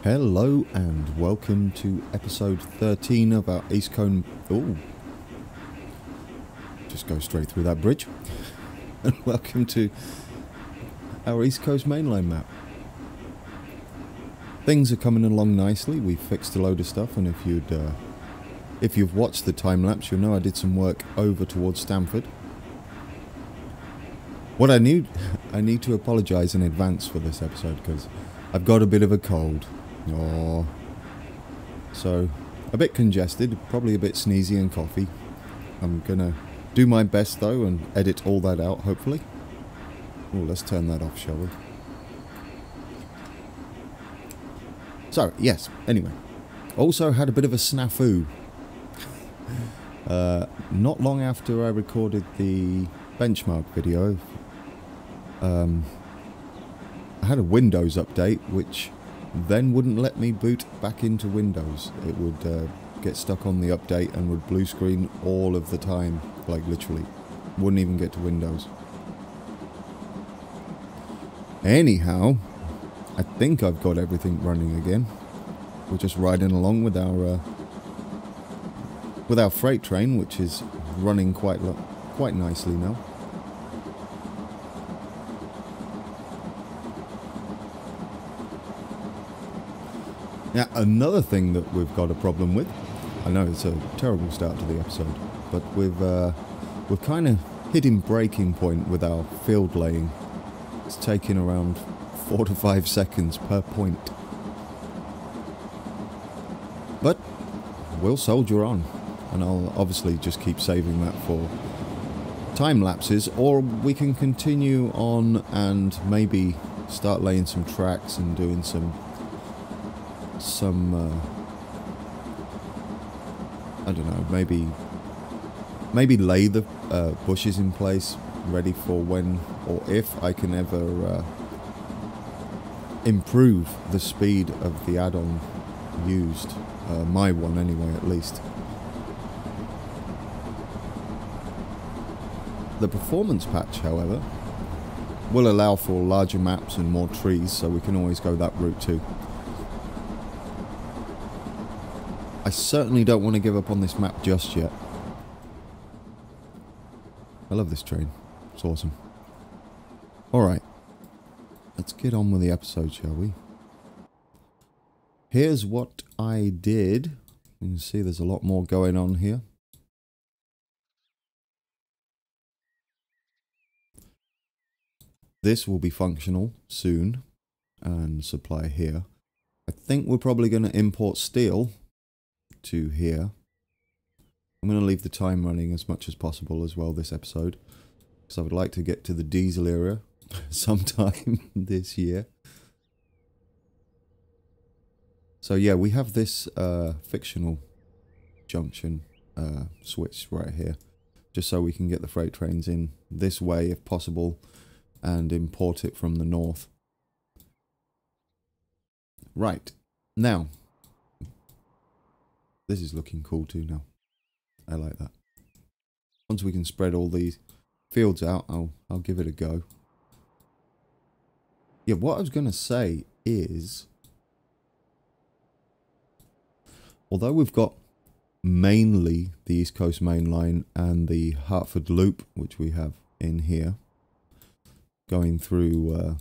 Hello and welcome to episode 13 of our East Coast... Ooh. Just go straight through that bridge. And welcome to our East Coast Mainline map. Things are coming along nicely. We've fixed a load of stuff, and if you've watched the time lapse, you'll know I did some work over towards Stamford. What I need to apologise in advance for this episode because I've got a bit of a cold. Oh, so a bit congested, probably a bit sneezy and coughy. I'm gonna do my best though and edit all that out, hopefully. Oh, let's turn that off, shall we? So, yes, anyway. Also had a bit of a snafu. Not long after I recorded the benchmark video, I had a Windows update which then wouldn't let me boot back into Windows. It would get stuck on the update and would blue screen all of the time, like literally. Wouldn't even get to Windows. Anyhow, I think I've got everything running again. We're just riding along with our freight train, which is running quite nicely now. Now, another thing that we've got a problem with, I know it's a terrible start to the episode, but we've kind of hitting breaking point with our field laying. It's taking around 4 to 5 seconds per point. But we'll soldier on, and I'll obviously just keep saving that for time lapses, or we can continue on and maybe start laying some tracks and doing some I don't know, maybe lay the bushes in place ready for when or if I can ever improve the speed of the add-on used, my one anyway at least. The performance patch, however, will allow for larger maps and more trees, so we can always go that route too. I certainly don't want to give up on this map just yet. I love this train. It's awesome. Alright. Let's get on with the episode, shall we? Here's what I did. You can see there's a lot more going on here. This will be functional soon and supply here. I think we're probably going to import steel to here. I'm going to leave the time running as much as possible as well this episode, because I would like to get to the diesel era sometime this year. So yeah, we have this fictional junction switch right here, just so we can get the freight trains in this way if possible and import it from the north. Right, now this is looking cool too now. I like that. Once we can spread all these fields out, I'll give it a go. Yeah, what I was going to say is, although we've got mainly the East Coast Main Line and the Hertford Loop, which we have in here, going through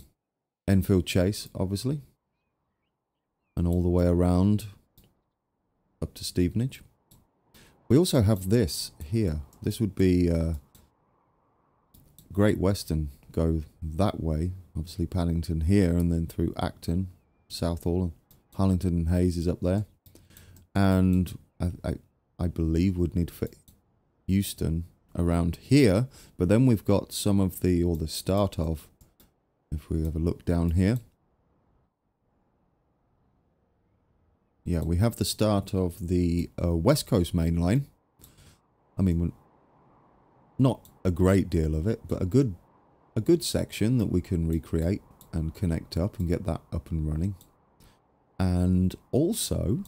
Enfield Chase, obviously, and all the way around up to Stevenage. We also have this here. This would be Great Western, go that way. Obviously Paddington here, and then through Acton, Southall, Harlington and Hayes is up there. And I believe would need to fit Euston around here. But then we've got some of the, or the start of, if we have a look down here. Yeah, we have the start of the West Coast Main Line. I mean, not a great deal of it, but a good section that we can recreate and connect up and get that up and running. And also,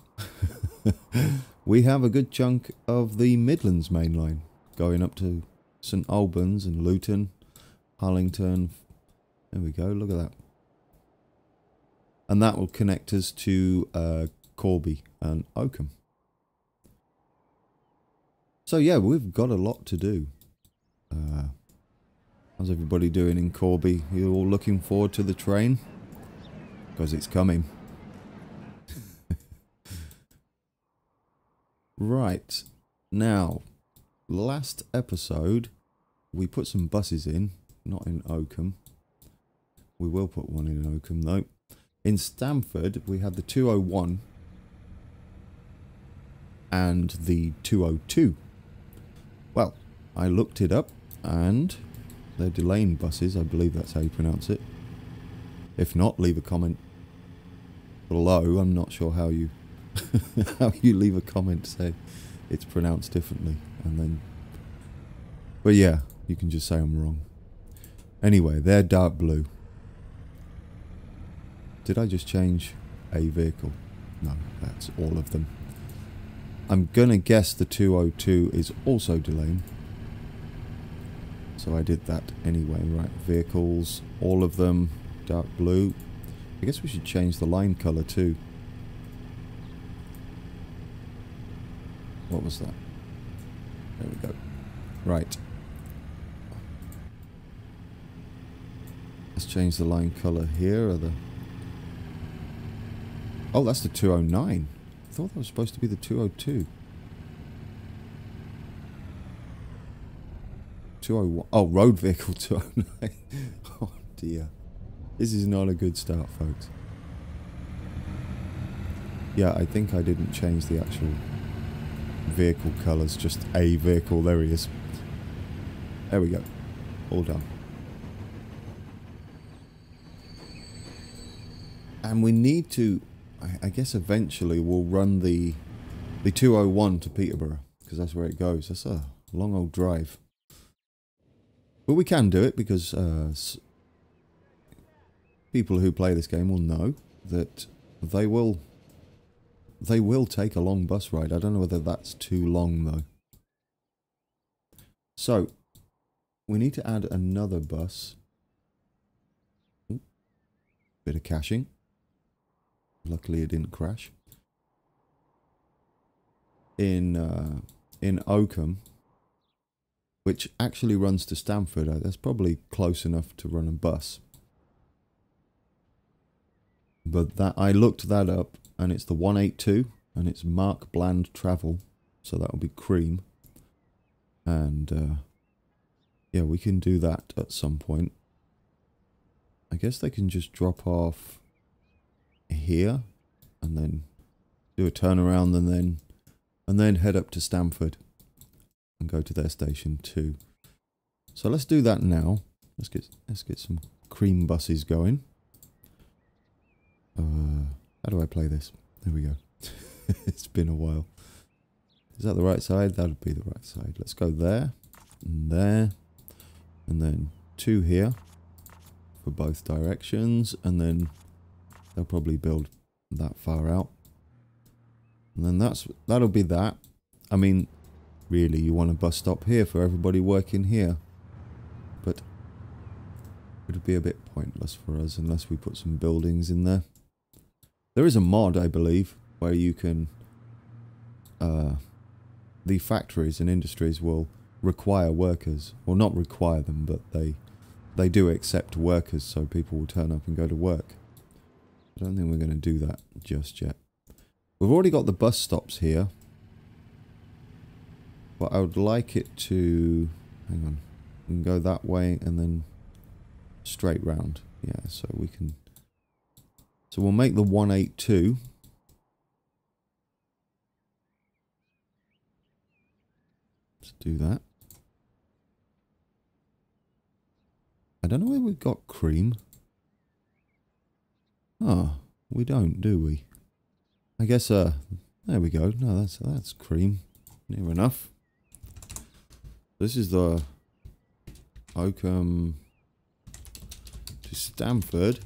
we have a good chunk of the Midlands Main Line going up to St Albans and Luton, Harlington. There we go, look at that. And that will connect us to Corby and Oakham. So yeah, we've got a lot to do. How's everybody doing in Corby? You all looking forward to the train? Because it's coming. Right. Now, last episode, we put some buses in. Not in Oakham. We will put one in Oakham, though. In Stamford, we had the 201 and the 202. Well, I looked it up, and they're delaying buses. I believe that's how you pronounce it. If not, leave a comment below. I'm not sure how you how you leave a comment to say it's pronounced differently, and then. But yeah, you can just say I'm wrong. Anyway, they're dark blue. Did I just change a vehicle? No, that's all of them. I'm gonna guess the 202 is also delaying. So I did that anyway, right? Vehicles, all of them, dark blue. I guess we should change the line colour too. What was that? There we go. Right. Let's change the line colour here. Oh, that's the 209. I thought that was supposed to be the 202. 201. Oh, road vehicle 209. Oh dear. This is not a good start, folks. Yeah, I think I didn't change the actual vehicle colours, just a vehicle. There he is. There we go. All done. And we need to, I guess eventually we'll run the 201 to Peterborough, because that's where it goes. That's a long old drive. But we can do it because people who play this game will know that they will take a long bus ride. I don't know whether that's too long though. So we need to add another bus. Ooh, bit of caching. Luckily it didn't crash. In Oakham, which actually runs to Stamford. That's probably close enough to run a bus. But that I looked that up, and it's the 182, and it's Mark Bland Travel, so that will be cream. And yeah, we can do that at some point. I guess they can just drop off here, and then do a turnaround, and then head up to Stamford and go to their station too. So let's do that now. Let's get some cream buses going. How do I play this? There we go. It's been a while. Is that the right side? That would be the right side. Let's go there, and then 2 here for both directions, and then they'll probably build that far out. And then that'll be that. I mean, really, you want a bus stop here for everybody working here. But it would be a bit pointless for us unless we put some buildings in there. There is a mod, I believe, where you can... the factories and industries will require workers. Well, not require them, but they do accept workers, so people will turn up and go to work. I don't think we're going to do that just yet. We've already got the bus stops here. But I would like it to... Hang on. We can go that way and then straight round. Yeah, so we can... So we'll make the 182. Let's do that. I don't know where we've got cream. Oh, we don't, do we? I guess, there we go. No, that's cream. Near enough. This is the Oakham to Stamford.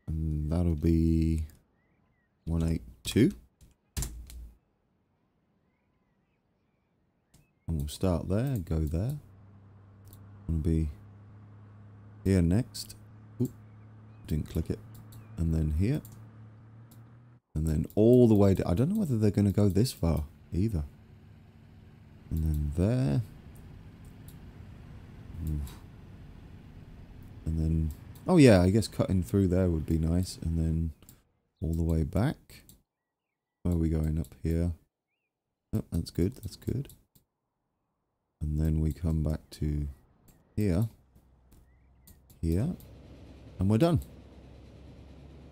And that'll be 182. And we'll start there, go there. We'll be here next. Ooh. Didn't click it. And then here. And then all the way down. I don't know whether they're going to go this far either. And then there. And then, oh yeah, I guess cutting through there would be nice. And then all the way back. Where are we going? Up here. Oh, that's good, that's good. And then we come back to here. Here. And we're done.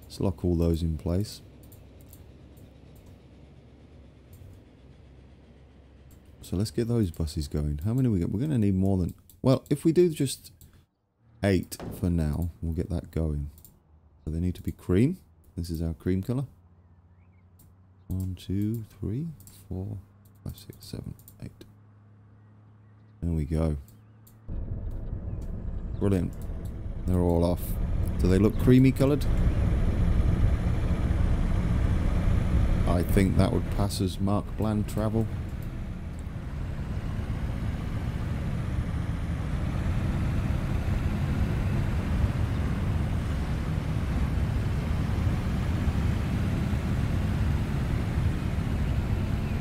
Let's lock all those in place. So let's get those buses going. How many we get? We're going to need more than... Well, if we do just 8 for now, we'll get that going. So they need to be cream. This is our cream colour. 1, 2, 3, 4, 5, 6, 7, 8. There we go. Brilliant. They're all off. Do they look creamy coloured? I think that would pass as Mark Bland travel.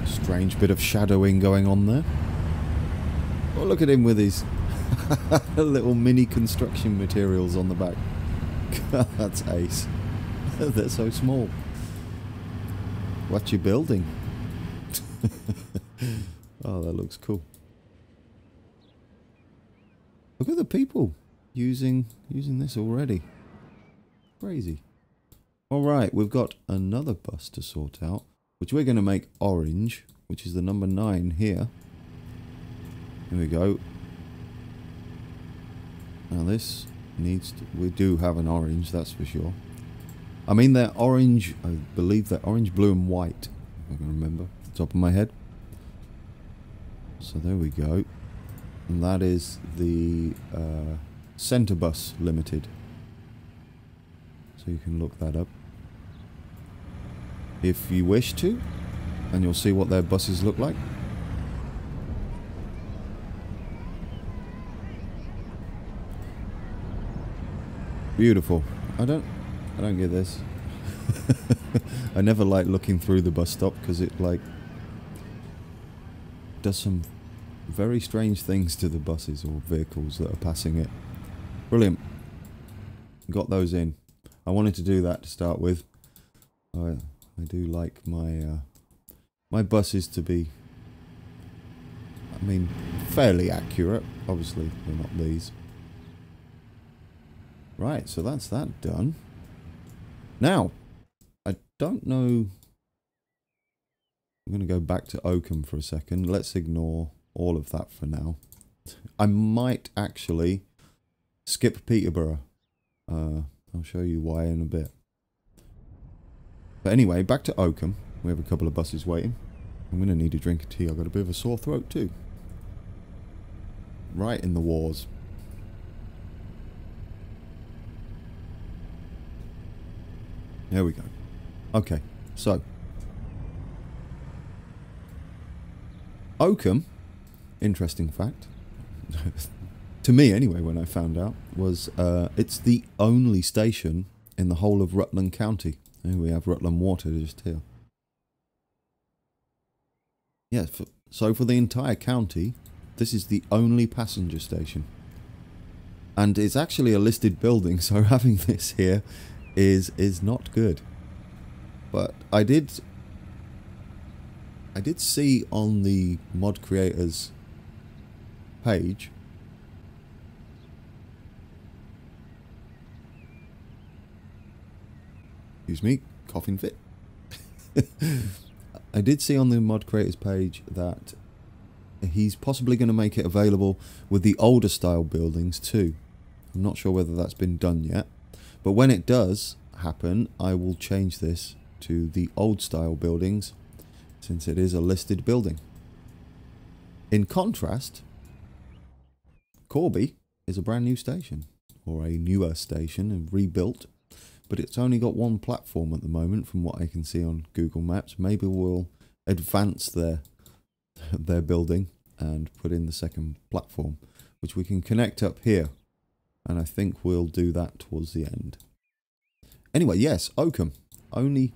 Strange bit of shadowing going on there. Oh, look at him with his little mini construction materials on the back. That's ace. They're so small. What you building? Oh, that looks cool. Look at the people using this already. Crazy. All right, we've got another bus to sort out, which we're going to make orange, which is the number 9 here. Here we go. Now this needs to... We do have an orange, that's for sure. I mean, they're orange... I believe they're orange, blue and white. If I can remember off the top of my head. So there we go. And that is the Centre Bus Limited. So you can look that up if you wish to, and you'll see what their buses look like. Beautiful. I don't get this. I never like looking through the bus stop because it like does some very strange things to the buses or vehicles that are passing it. Brilliant. Got those in. I wanted to do that to start with. I do like my my buses to be, I mean, fairly accurate. Obviously, they're not these. Right, so that's that done. Now, I don't know... I'm going to go back to Oakham for a second. Let's ignore all of that for now. I might actually skip Peterborough. I'll show you why in a bit. But anyway, back to Oakham. We have a couple of buses waiting. I'm going to need a drink of tea. I've got a bit of a sore throat too. Right in the wars. There we go. Okay, so Oakham, interesting fact, to me anyway when I found out, was it's the only station in the whole of Rutland County. And we have Rutland Water just here. Yeah, so for the entire county, this is the only passenger station. And it's actually a listed building, so having this here is not good. But I did see on the mod creators page excuse me, coughing fit. I did see on the mod creators page that he's possibly going to make it available with the older style buildings too. I'm not sure whether that's been done yet. But when it does happen, I will change this to the old style buildings, since it is a listed building. In contrast, Corby is a brand new station, or a newer station and rebuilt, but it's only got one platform at the moment from what I can see on Google Maps. Maybe we'll advance their building and put in the second platform, which we can connect up here. And I think we'll do that towards the end. Anyway, yes, Oakham. Only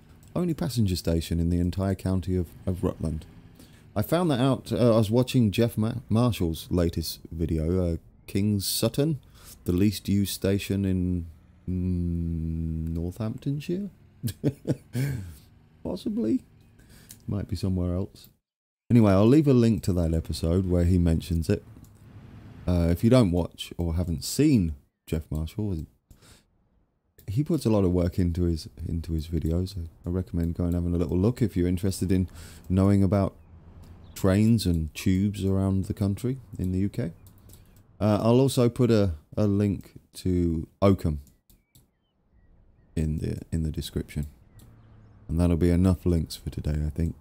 passenger station in the entire county of Rutland. I found that out, I was watching Jeff Marshall's latest video, King's Sutton, the least used station in Northamptonshire? Possibly. Might be somewhere else. Anyway, I'll leave a link to that episode where he mentions it. If you don't watch or haven't seen Jeff Marshall, he puts a lot of work into his videos. I recommend going and having a little look if you're interested in knowing about trains and tubes around the country in the UK. I'll also put a link to Oakham in the description, and that'll be enough links for today, I think.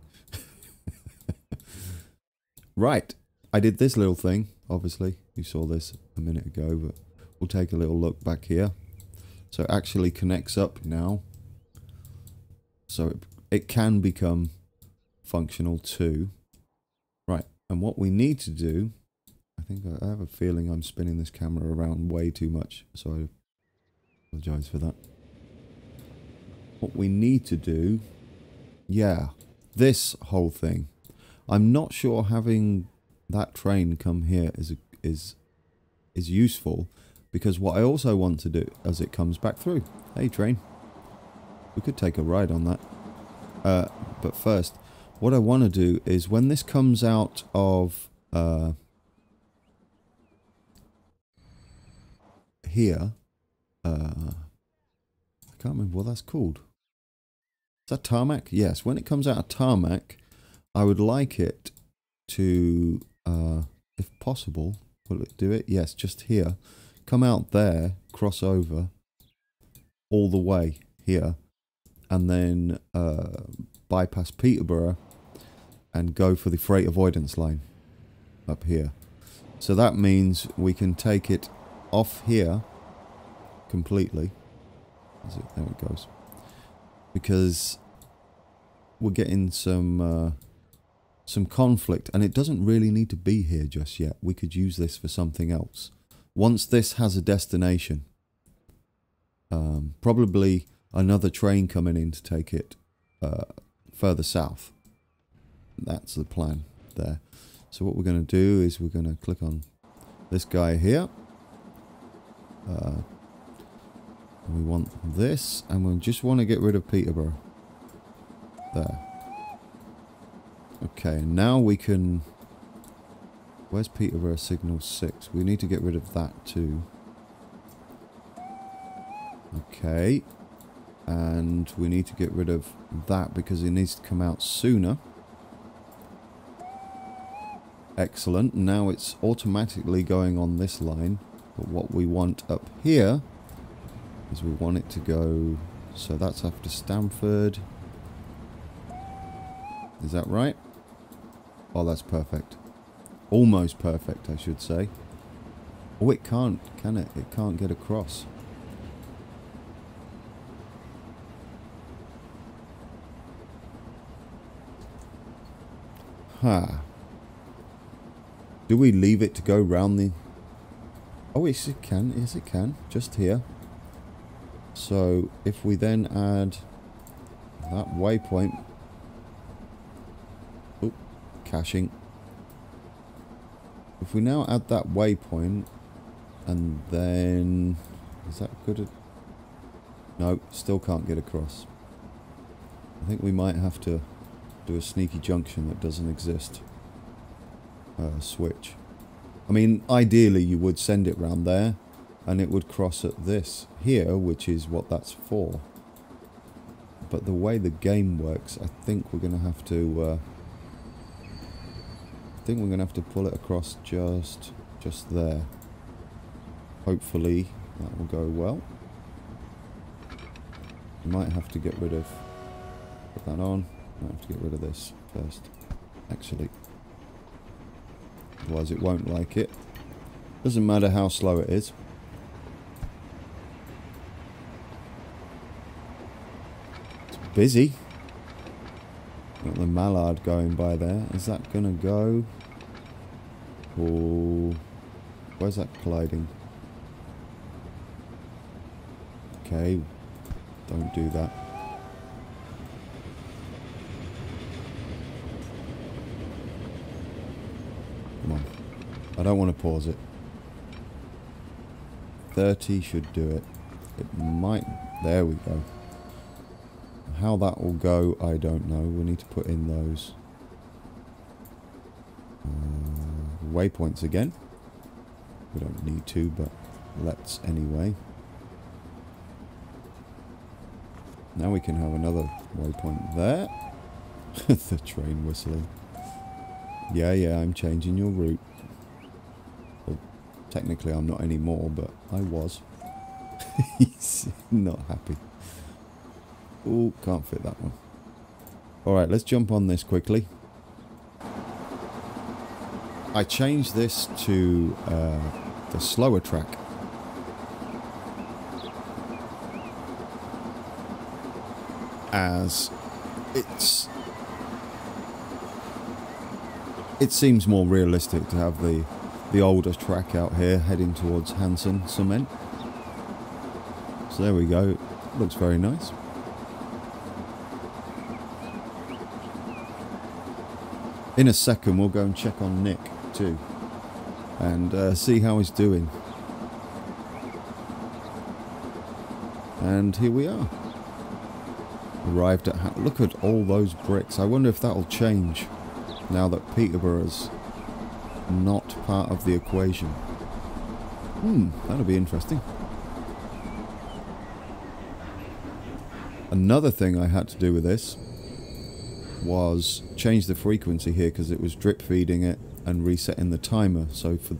Right, I did this little thing. Obviously, you saw this a minute ago, but we'll take a little look back here. So it actually connects up now, so it can become functional too. Right, and what we need to do, I think I have a feeling I'm spinning this camera around way too much, so I apologize for that. What we need to do, yeah, this whole thing. I'm not sure having that train come here is useful, because what I also want to do as it comes back through. Hey train, we could take a ride on that. But first, what I want to do is when this comes out of here, I can't remember what that's called. Is that tarmac? Yes, when it comes out of tarmac, I would like it to, if possible, will it do it? Yes, just here. Come out there, cross over all the way here, and then bypass Peterborough and go for the freight avoidance line up here. So that means we can take it off here completely. There it goes. Because we're getting some conflict, and it doesn't really need to be here just yet. We could use this for something else. Once this has a destination, probably another train coming in to take it further south. That's the plan there. So what we're going to do is we're going to click on this guy here. We want this, and we just want to get rid of Peterborough. There. Okay, now we can... Where's Peterborough signal 6? We need to get rid of that too. Okay. And we need to get rid of that because it needs to come out sooner. Excellent. Now it's automatically going on this line. But what we want up here is we want it to go... So that's after Stamford. Is that right? Oh, that's perfect. Almost perfect, I should say. Oh, it can't, can it? It can't get across. Ha. Do we leave it to go round the... Oh, yes, it can. Yes, it can. Just here. So, if we then add that waypoint... Oh, caching. If we now add that waypoint, and then... Is that good? No, still can't get across. I think we might have to do a sneaky junction that doesn't exist. Switch. I mean, ideally you would send it round there, and it would cross at this here, which is what that's for. But the way the game works, I think we're going to have to... I think we're going to have to pull it across just there. Hopefully that will go well. We might have to get rid of... Put that on. Might have to get rid of this first. Actually. Otherwise it won't like it. Doesn't matter how slow it is. It's busy. Got the mallard going by there. Is that going to go? Or... Where's that colliding? Okay. Don't do that. Come on. I don't want to pause it. 30 should do it. It might... There we go. How that will go, I don't know. We need to put in those waypoints again. We don't need to, but let's anyway. Now we can have another waypoint there. The train whistling. Yeah, I'm changing your route. Well, technically I'm not anymore, but I was. He's not happy. Oh, can't fit that one. Alright, let's jump on this quickly. I changed this to the slower track. As it seems more realistic to have the older track out here heading towards Hanson Cement. So there we go. Looks very nice. In a second we'll go and check on Nick too and see how he's doing. And here we are. Arrived at... Look at all those bricks. I wonder if that'll change now that Peterborough's not part of the equation. That'll be interesting. Another thing I had to do with this was change the frequency here because it was drip feeding it and resetting the timer. So for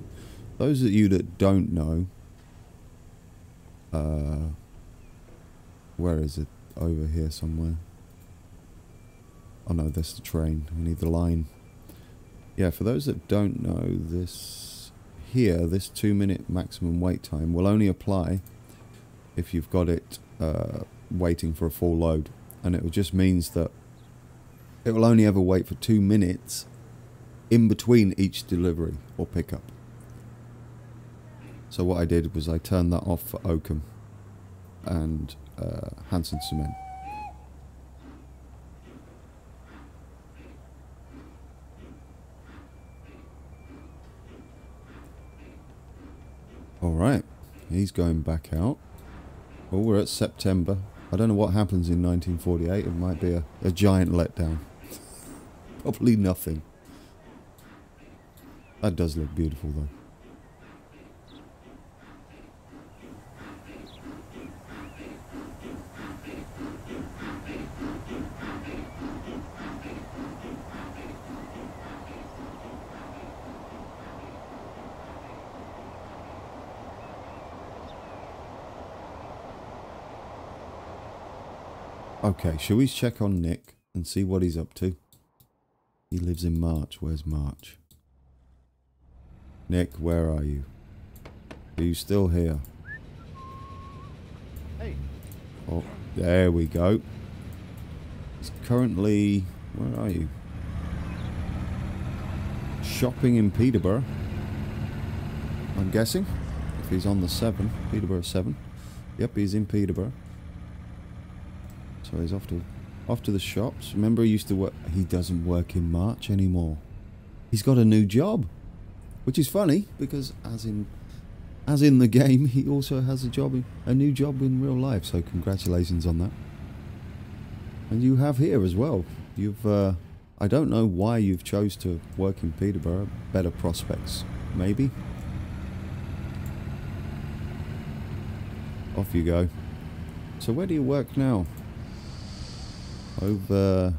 those of you that don't know, where is it? Over here somewhere. Oh no, that's the train. We need the line. Yeah, for those that don't know, this 2-minute maximum wait time will only apply if you've got it waiting for a full load, and it just means that it will only ever wait for 2 minutes in between each delivery or pickup. So what I did was I turned that off for Oakham and Hanson Cement. Alright, he's going back out. Oh, we're at September. I don't know what happens in 1948. It might be a giant letdown. Probably nothing. That does look beautiful though. Okay, shall we check on Nick and see what he's up to? He lives in March. Where's March? Nick, where are you? Are you still here? Hey. Oh, there we go. He's currently... Where are you? Shopping in Peterborough. I'm guessing. If he's on the 7. Peterborough 7. Yep, he's in Peterborough. So he's off to the shops. Remember, he used to work... He doesn't work in March anymore. He's got a new job. Which is funny, because as in the game, he also has a new job in real life. So congratulations on that. And you have here as well. You've... I don't know why you've chose to work in Peterborough. Better prospects, maybe. Off you go. So where do you work now? Over...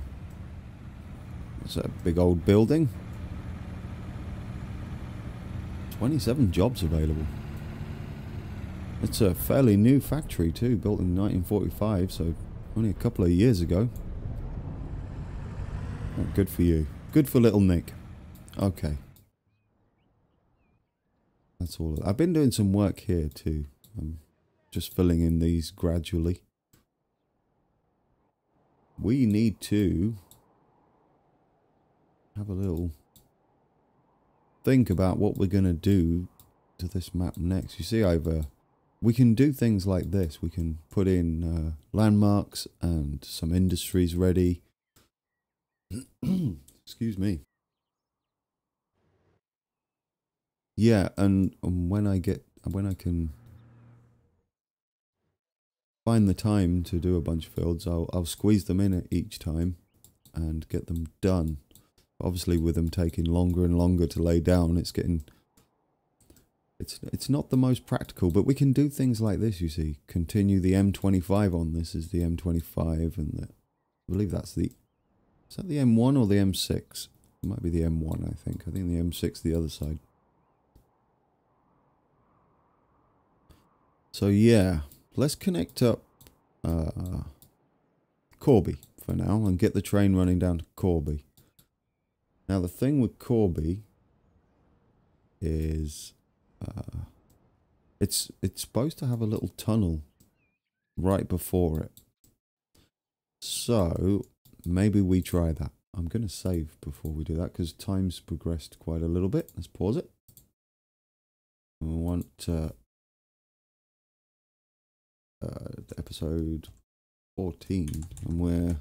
What's that big old building? 27 jobs available. It's a fairly new factory too, built in 1945, so only a couple of years ago. Oh, good for you. Good for little Nick. Okay. That's all. I've been doing some work here too. I'm just filling in these gradually. We need to have a little think about what we're going to do to this map next. You see, I've we can do things like this. We can put in landmarks and some industries ready. Excuse me. Yeah, and when I can find the time to do a bunch of fields, I'll squeeze them in at each time and get them done. Obviously, with them taking longer and longer to lay down, it's not the most practical, but we can do things like this, you see. Continue the M25 on. This is the M25, and I believe is that the M1 or the M6? It might be the M1, I think. I think the M6 the other side. So yeah, let's connect up Corby for now and get the train running down to Corby. Now the thing with Corby is it's supposed to have a little tunnel right before it. So maybe we try that. I'm going to save before we do that because time's progressed quite a little bit. Let's pause it. We want episode 14, and we're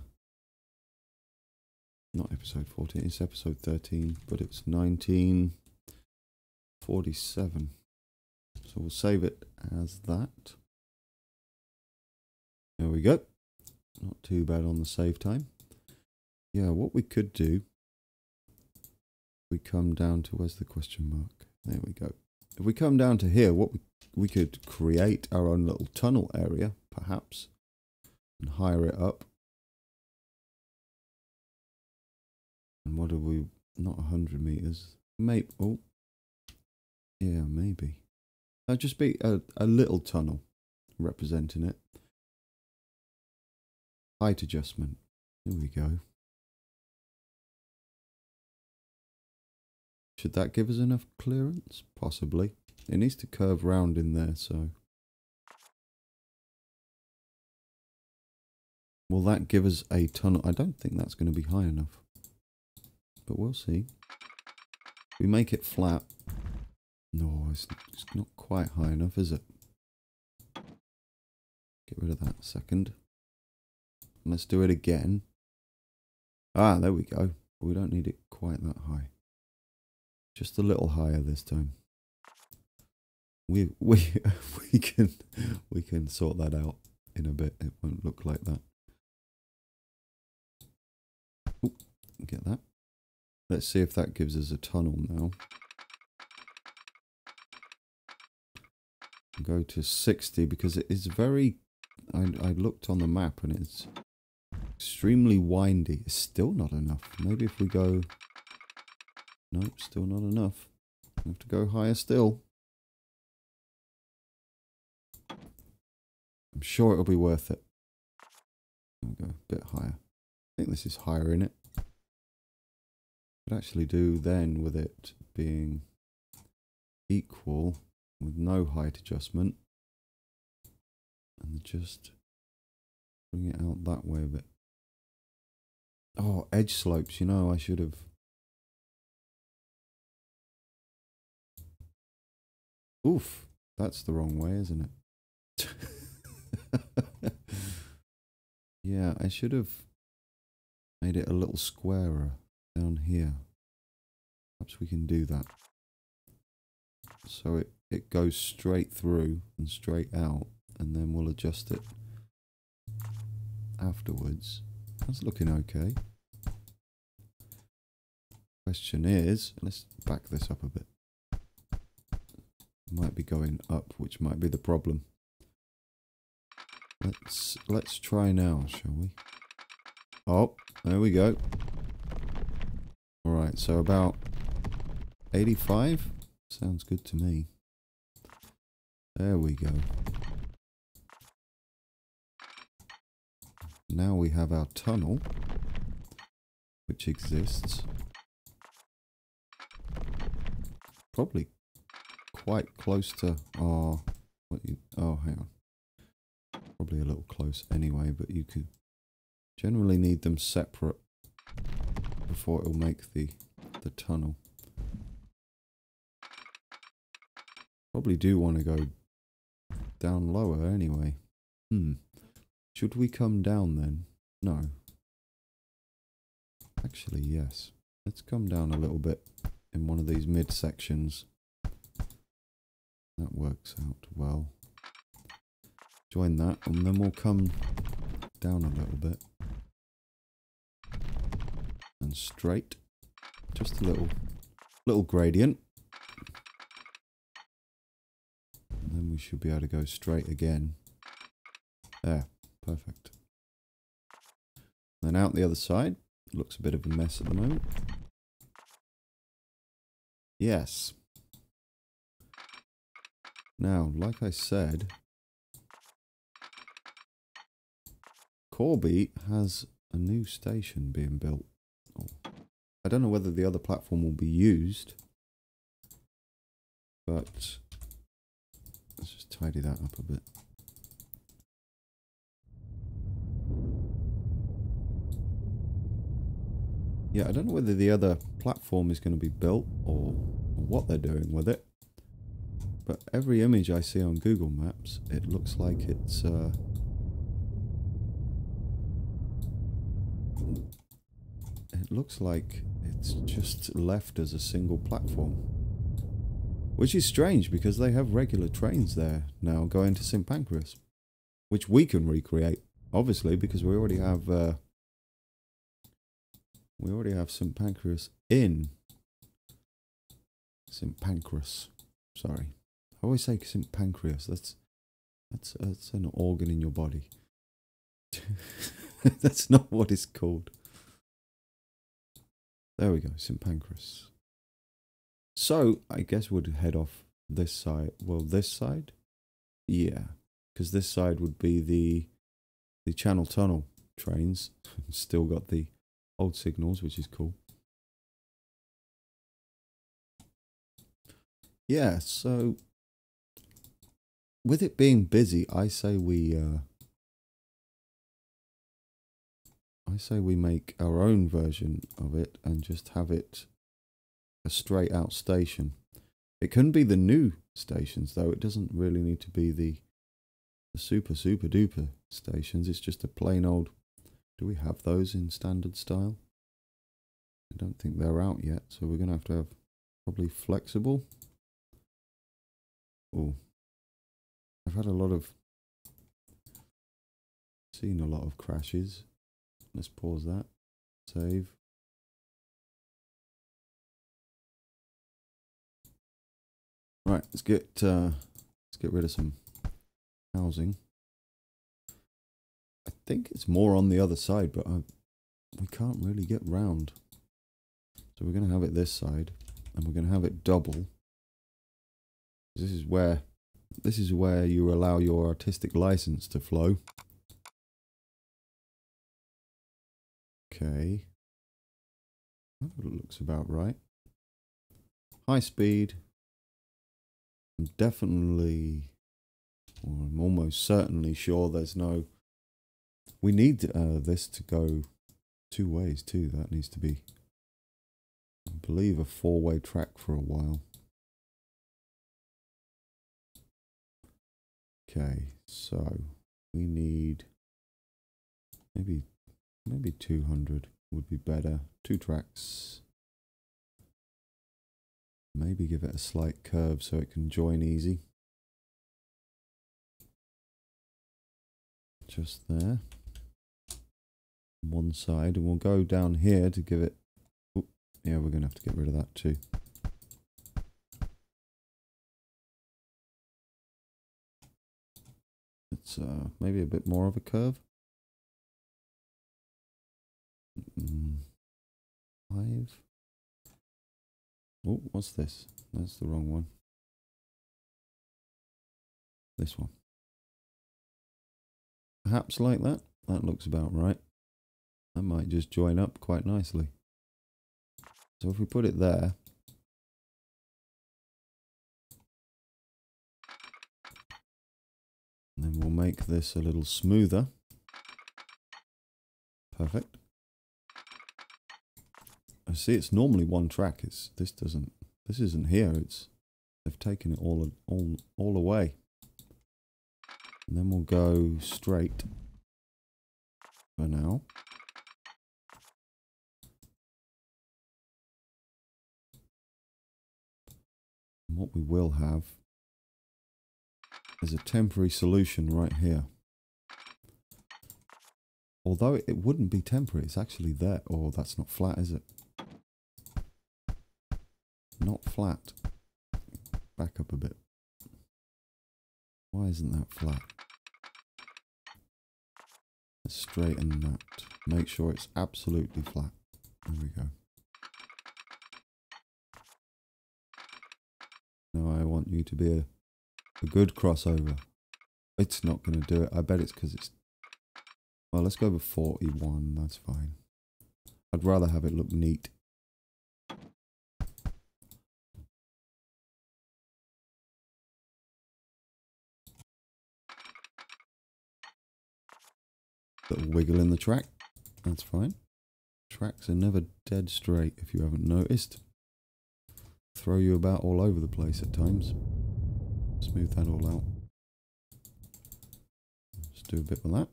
not episode 14, it's episode 13, but it's 1947. So we'll save it as that. There we go. Not too bad on the save time. Yeah, what we could do, we come down to, where's the question mark? There we go. If we come down to here, what we could create our own little tunnel area, perhaps, and hire it up. And what do we, not 100 meters, maybe, oh, yeah, maybe. That'd just be a little tunnel representing it. Height adjustment, here we go. Should that give us enough clearance? Possibly. It needs to curve round in there, so. Will that give us a tunnel? I don't think that's going to be high enough. But we'll see. We make it flat. No, it's not quite high enough, is it? Get rid of that a second. Let's do it again. Ah, there we go. We don't need it quite that high. Just a little higher this time. We can sort that out in a bit. It won't look like that. Ooh, get that. Let's see if that gives us a tunnel now. Go to 60 because it is very. I looked on the map and it's extremely windy. It's still not enough. Maybe if we go. Nope, still not enough. We have to go higher still. I'm sure it'll be worth it. We'll go a bit higher. I think this is higher in it. Could actually do then with it being equal with no height adjustment. And just bring it out that way a bit. Oh, edge slopes, you know, I should have. Oof, that's the wrong way, isn't it? Yeah, I should have made it a little squarer down here. Perhaps we can do that. So it goes straight through and straight out, and then we'll adjust it afterwards. That's looking okay. Question is, let's back this up a bit. Might be going up, which might be the problem. Let's try now, shall we? Oh, there we go. All right, so about 85 sounds good to me. There we go. Now we have our tunnel, which exists. Probably quite close to our. Oh, hang on. Probably a little close anyway, but you could generally need them separate before it'll make the tunnel. Probably do want to go down lower anyway. Should we come down then? No. Actually, yes. Let's come down a little bit in one of these mid sections. That works out well. Join that, and then we'll come down a little bit. And straight. Just a little gradient. And then we should be able to go straight again. There, perfect. Then out the other side. Looks a bit of a mess at the moment. Yes. Now, like I said, Corby has a new station being built. Oh, I don't know whether the other platform will be used, but let's just tidy that up a bit. Yeah, I don't know whether the other platform is going to be built or what they're doing with it. But every image I see on Google Maps, it looks like it's... it looks like it's just left as a single platform. Which is strange because they have regular trains there now going to St. Pancras. Which we can recreate, obviously, because we already have... St. Pancras in St. Pancras. Sorry, I always say St. Pancreas. That's an organ in your body. That's not what it's called. There we go, St. Pancras. So I guess we'd head off this side. Well, this side, yeah, because this side would be the Channel Tunnel trains. Still got the old signals, which is cool. Yeah, so with it being busy, I say we make our own version of it and just have it a straight out station. It can be the new stations though. It doesn't really need to be the super duper stations. It's just a plain old. Do we have those in standard style? I don't think they're out yet, so we're going to have probably flexible. Oh, I've had seen a lot of crashes. Let's pause that. Save. Right, let's get rid of some housing. I think it's more on the other side, but we can't really get round. So we're going to have it this side, and we're going to have it double. This is where you allow your artistic license to flow. Okay. That looks about right. High speed. I'm definitely, or I'm almost certainly sure there's no... We need this to go two ways too. That needs to be, I believe, a four-way track for a while. Okay, so we need maybe 200 would be better. 2 tracks. Maybe give it a slight curve so it can join easy. Just there. One side, and we'll go down here to give it... Oh, yeah, we're going to have to get rid of that too. It's maybe a bit more of a curve. 5. Oh, what's this? That's the wrong one. This one. Perhaps like that. That looks about right. That might just join up quite nicely. So if we put it there. And then we'll make this a little smoother. Perfect. I see it's normally one track. This isn't here. They've taken it all away. And then we'll go straight for now. And what we will have is a temporary solution right here. Although it wouldn't be temporary, it's actually there. Oh, that's not flat, is it? Not flat. Back up a bit. Why isn't that flat? Let's straighten that. Make sure it's absolutely flat. There we go. Now I want you to be a good crossover. It's not going to do it. I bet it's because it's... Well, let's go with 41. That's fine. I'd rather have it look neat. Little wiggle in the track. That's fine. Tracks are never dead straight if you haven't noticed. Throw you about all over the place at times. Smooth that all out. Just do a bit of that.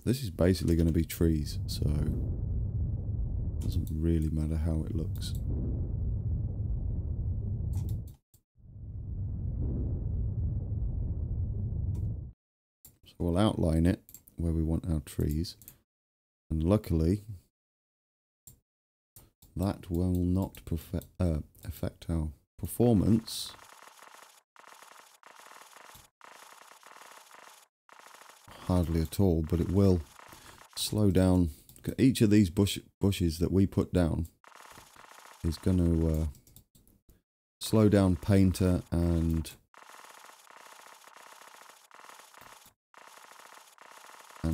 This is basically going to be trees, so it doesn't really matter how it looks. So we'll outline it where we want our trees, and luckily that will not affect our performance. Hardly at all, but it will slow down. Each of these bushes that we put down is going to slow down painter and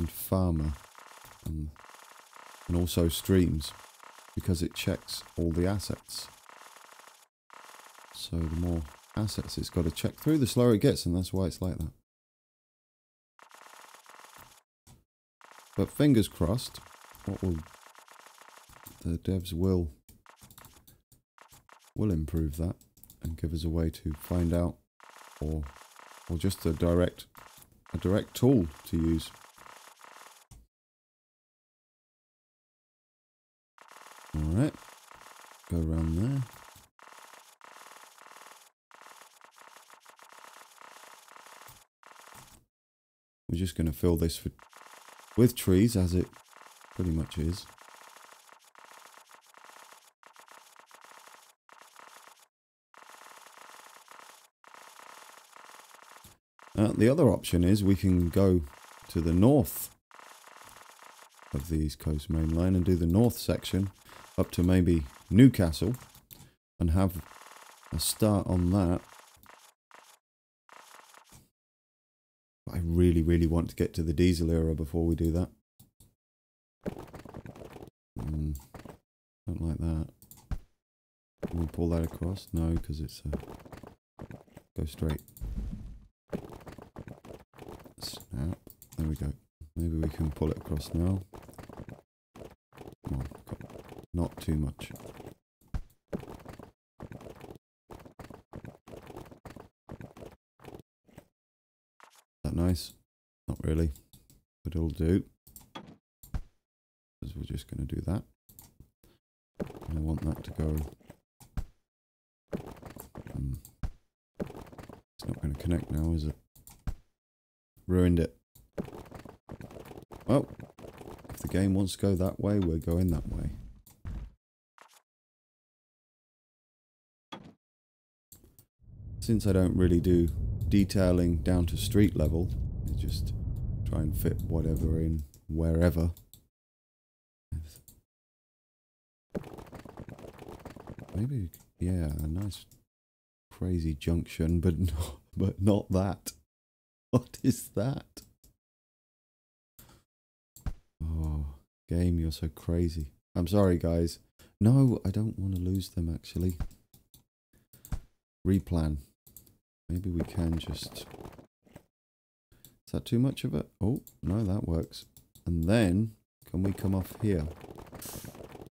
farmer and also streams, because it checks all the assets. So the more assets it's got to check through, the slower it gets, and that's why it's like that. But fingers crossed, the devs will improve that and give us a way to find out, or just a direct tool to use. All right, go around there. We're just going to fill this with trees, as it pretty much is. The other option is we can go to the north of the East Coast Main Line and do the north section up to maybe Newcastle and have a start on that. I really, really want to get to the diesel era before we do that. Don't like that. Can we pull that across? No, because it's go straight. Snap. There we go. Maybe we can pull it across now. Come on, not too much. Is that nice? Not really, but it'll do. Because we're just going to do that. And I want that to go. It's not going to connect now, is it? Ruined it. Well, if the game wants to go that way, we're going that way. Since I don't really do detailing down to street level, I just try and fit whatever in wherever. Maybe, yeah, a nice crazy junction, but not that. What is that? Oh, game, you're so crazy. I'm sorry, guys. No, I don't want to lose them, actually. Replan. Maybe we can just... Is that too much of it? Oh, no, that works. And then, can we come off here?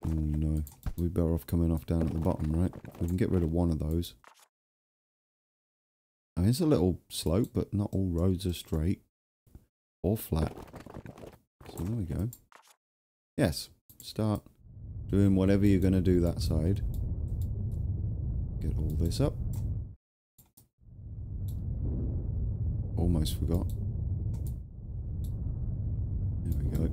Oh, no. We're better off coming off down at the bottom, right? We can get rid of one of those. here's a little slope, but not all roads are straight or flat. So there we go. Yes, start doing whatever you're going to do that side. Get all this up. Almost forgot. There we go.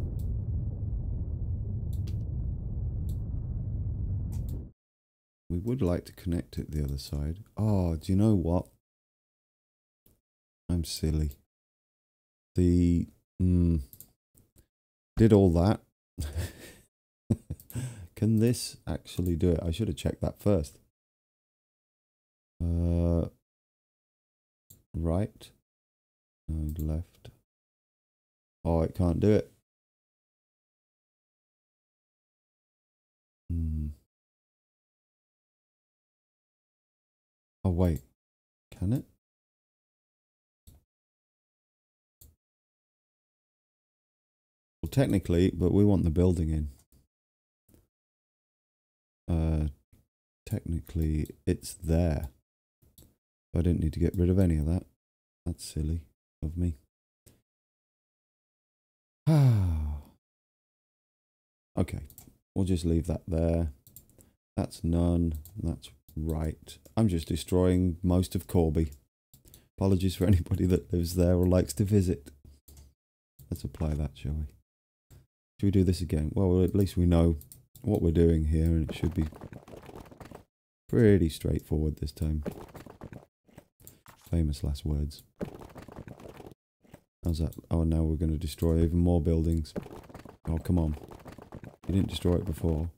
We would like to connect it the other side. Oh, do you know what? I'm silly. The did all that. Can this actually do it? I should have checked that first. Right. No, left. Oh, it can't do it. Oh, wait. Can it? Well, technically, but we want the building in. Technically, it's there. I didn't need to get rid of any of that. That's silly of me. Okay, we'll just leave that there. That's none. That's right. I'm just destroying most of Corby. Apologies for anybody that lives there or likes to visit. Let's apply that, shall we? Should we do this again? Well, at least we know what we're doing here, and it should be pretty straightforward this time. Famous last words. How's that? Oh, now we're going to destroy even more buildings. Oh, come on. You didn't destroy it before.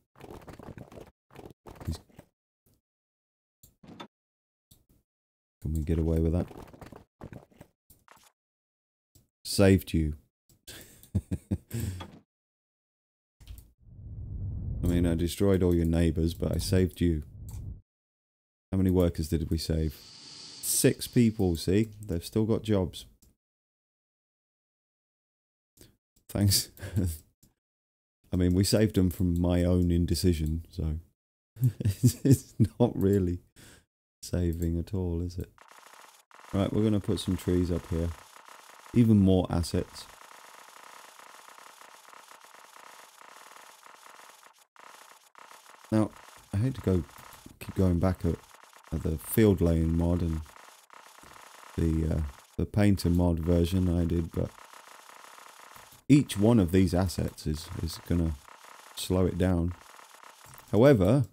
Can we get away with that? Saved you. I mean, I destroyed all your neighbours, but I saved you. How many workers did we save? 6 people, see? They've still got jobs. Thanks. I mean, we saved them from my own indecision, so it's not really saving at all, is it? Right, we're going to put some trees up here. Even more assets. Now, I hate to keep going back at the field laying mod and the painter mod version I did, but each one of these assets is going to slow it down. However,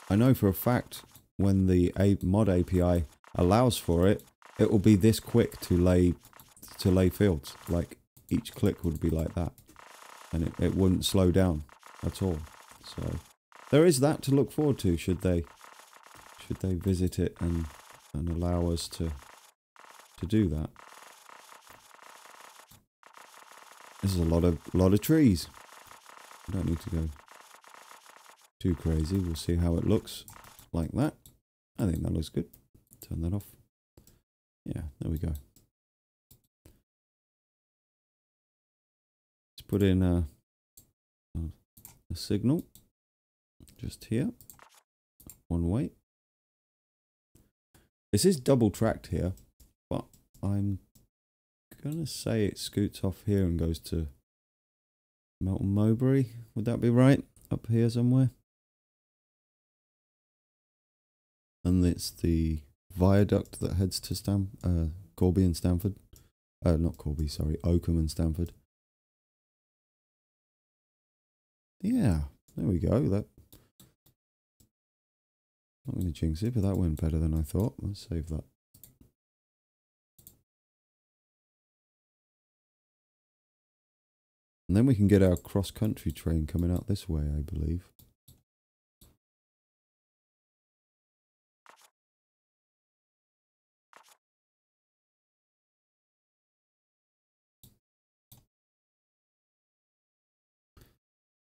I know for a fact when the mod API allows for it, it will be this quick to lay fields. Like each click would be like that, and it wouldn't slow down at all. So there is that to look forward to. Should they visit it and allow us to do that. This is a lot of trees. I don't need to go too crazy. We'll see how it looks like that. I think that looks good. Turn that off. Yeah, there we go. Let's put in a signal just here. One way. This is double tracked here, but I'm gonna say it scoots off here and goes to Melton Mowbray. Would that be right? Up here somewhere. And it's the viaduct that heads to Corby and Stamford. Not Corby, sorry, Oakham and Stamford. Yeah, there we go. That, not going to jinx it, but that went better than I thought. Let's save that. And then we can get our cross-country train coming out this way, I believe.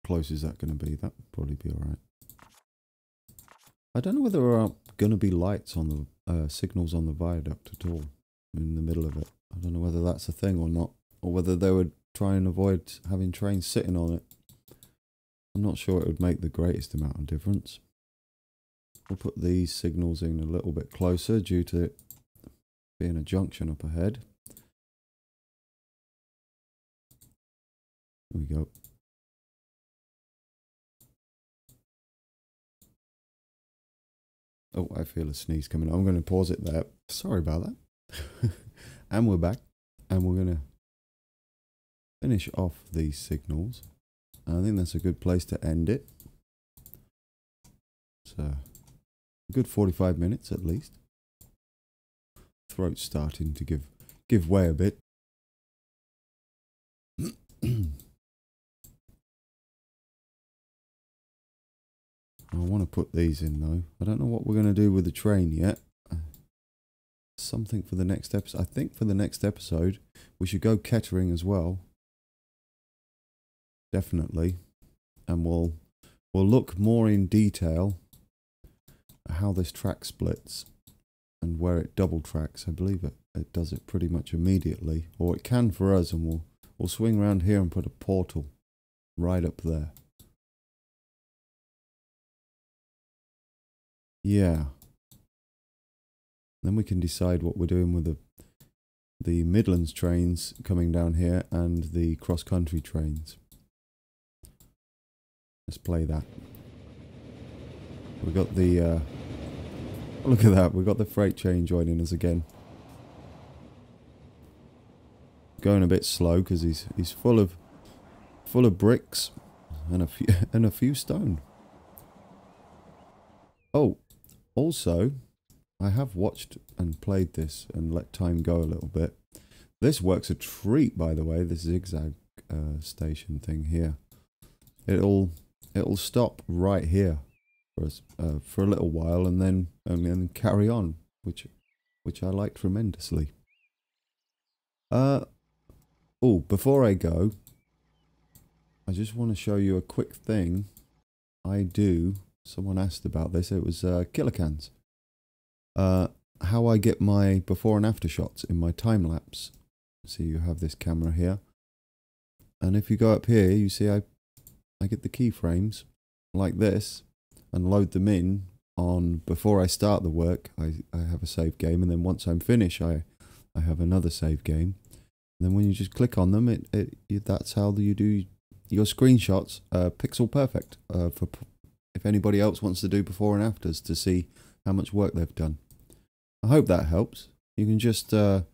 Close is that going to be? That would probably be alright. I don't know whether there are going to be lights on the signals on the viaduct at all in the middle of it. I don't know whether that's a thing or not, or whether they would try and avoid having trains sitting on it. I'm not sure it would make the greatest amount of difference. we'll put these signals in a little bit closer due to it being a junction up ahead. There we go. Oh, I feel a sneeze coming. I'm going to pause it there. Sorry about that. And we're back. And we're going to finish off these signals. I think that's a good place to end it. So, a good 45 minutes at least. Throat's starting to give way a bit. I want to put these in though. I don't know what we're going to do with the train yet. Something for the next episode. I think for the next episode we should go Kettering as well. Definitely. And we'll look more in detail at how this track splits and where it double tracks. I believe it does it pretty much immediately, or it can for us, and we'll swing around here and put a portal right up there. Yeah. Then we can decide what we're doing with the Midlands trains coming down here and the cross-country trains. Let's play that. We got the look at that. We got the freight train joining us again. Going a bit slow because he's full of bricks and a few stone. Oh. Also, I have watched and played this and let time go a little bit. This works a treat, by the way, this zigzag station thing here. It'll stop right here for us for a little while and then carry on, which I like tremendously. Oh, before I go, I just want to show you a quick thing I do. Someone asked about this. It was kilocans. How I get my before and after shots in my time lapse. So you have this camera here, and if you go up here, you see I get the keyframes like this and load them in on before I start the work. I have a save game, and then once I'm finished, I have another save game. And then when you just click on them, that's how you do your screenshots pixel perfect for. If anybody else wants to do before and afters to see how much work they've done. I hope that helps. You can just, say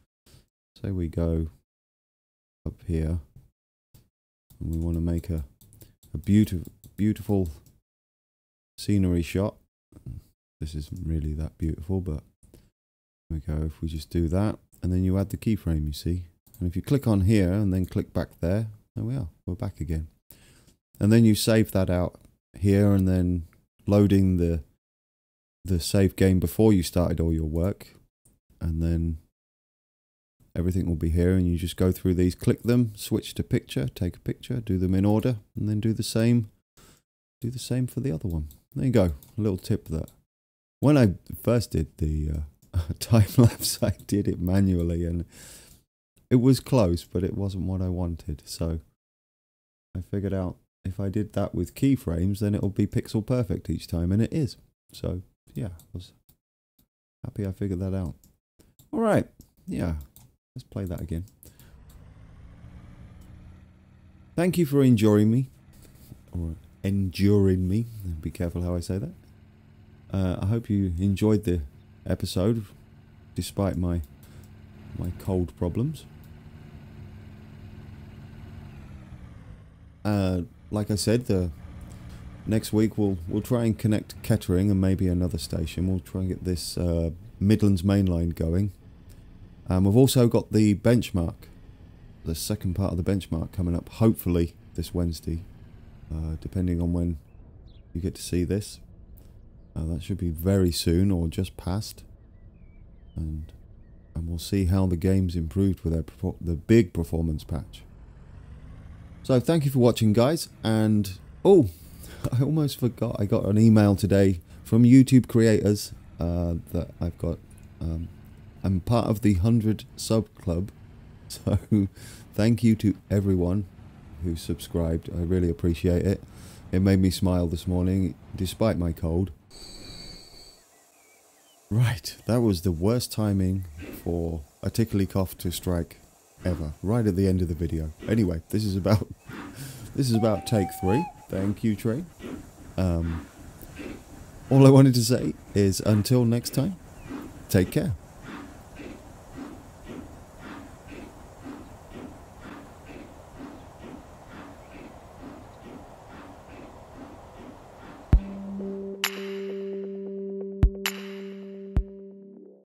we go up here and we want to make a beautiful scenery shot. This isn't really that beautiful, but there we go. If we just do that, and then you add the keyframe, you see. And if you click on here and then click back there we are. We're back again. And then you save that out here, and then loading the save game before you started all your work, and then everything will be here, and you just go through these, click them, switch to picture, take a picture, do them in order, and then do the same for the other one. There you go. A little tip that when I first did the time lapse, I did it manually and it was close, but it wasn't what I wanted, so I figured out if I did that with keyframes, then it'll be pixel perfect each time, and it is. So, yeah, I was happy I figured that out. Alright, yeah, let's play that again. Thank you for enduring me. Or enduring me. Be careful how I say that. I hope you enjoyed the episode, despite my cold problems. Like I said, the next week we'll try and connect Kettering and maybe another station. We'll try and get this Midlands Mainline going. We've also got the benchmark, the second part of the benchmark coming up, hopefully this Wednesday, depending on when you get to see this. That should be very soon or just past, and we'll see how the game's improved with the big performance patch. So thank you for watching, guys, and oh, I almost forgot, I got an email today from YouTube creators that I've got. I'm part of the 100 sub club, so thank you to everyone who subscribed. I really appreciate it. It made me smile this morning despite my cold. Right, that was the worst timing for a tickly cough to strike ever. Right at the end of the video. Anyway, this is about take 3. Thank you, train. All I wanted to say is until next time, take care.